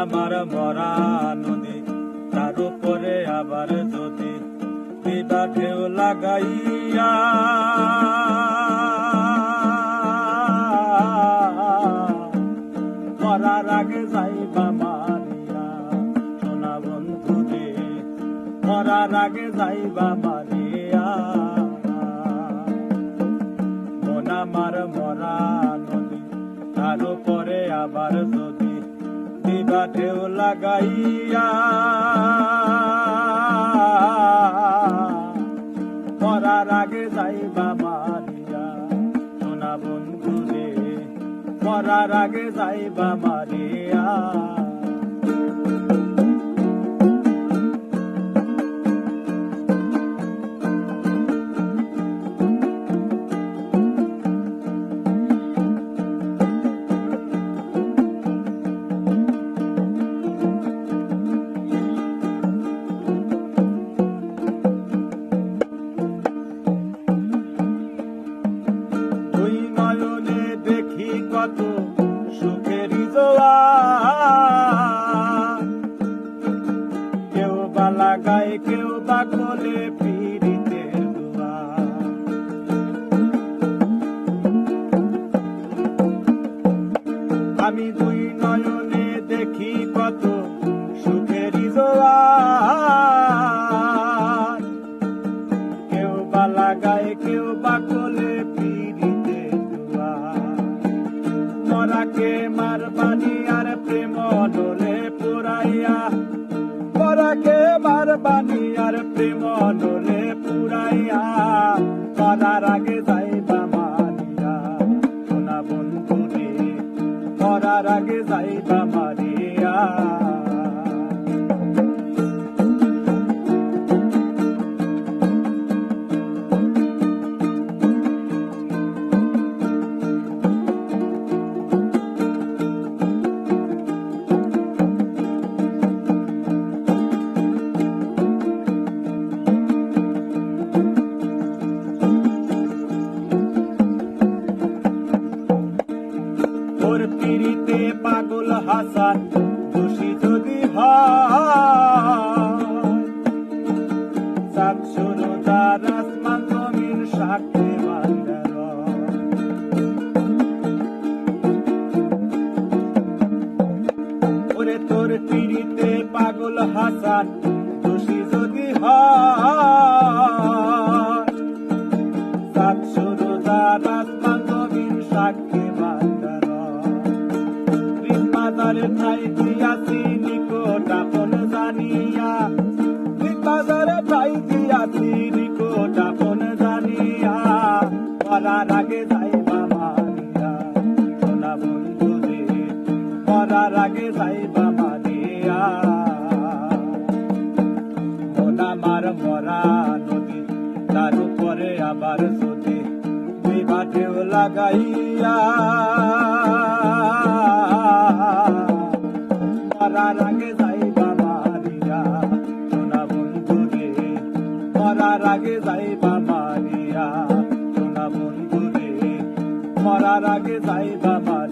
আমার মরা নদী, তার উপরে আবার যদি দিবা ঢেউ লাগাইয়া, মরার আগে যাইবা মারিয়া সোনা বন্ধু রে, মরার আগে যাইবা মারিয়া। মন আমার মরা নদী, তার উপরে আবার যদি দিবা ঢেউ লাগাইয়া, মরার আগে যাইবা মারিয়া সোনা বন্ধু রে, মরার আগে যাইবা মারিয়া। নয়নে দেখি কত সুখের জোয়ার, কেউ বা লাগায় কেউ বা খোলে পীড়িতের দুয়ার। আমি দুই নয়নে দেখি কত সুখের জোয়ার, কেউ বা লাগায় কেউ বা খোলে মরাকে মারবানি আর প্রেম ডোলে পুরাইয়া, মরাকে মারবানি আর প্রেম ডোলে পুরাইয়া, মরার আগে যাইবা মারিয়া সোনা বন্ধু রে, মরার আগে যাইবা মারিয়া। তোর পিড়িতে পাগল হাসান দোষী যদি হয়, চাঁদ সূর্য তার আসমান জমিন সাক্ষী বান্দার। ওরে তোর পিড়িতে পাগল হাসান দোষী যদি হয়, চাঁদ সূর্য তার আসমান জমিন সাক্ষী বান্দার। বাজারে ঠাই দিয়াছি নিকট আপন জানিয়া, বাজারে ঠাই দিয়াছি নিকট আপন জানিয়া, মরার আগে যাইবা মারিয়া সোনা বন্ধু রে, মরার আগে যাইবা মারিয়া। মন আমার মরা নদী, তার উপরে আবার যদি দিবা ঢেউ লাগাইয়া, মরার আগে যাইবা মারিয়া সোনা বন্ধু রে, মরার আগে যাইবা মারিয়া সোনা বন্ধু রে, মরার আগে যাইবা মারিয়া।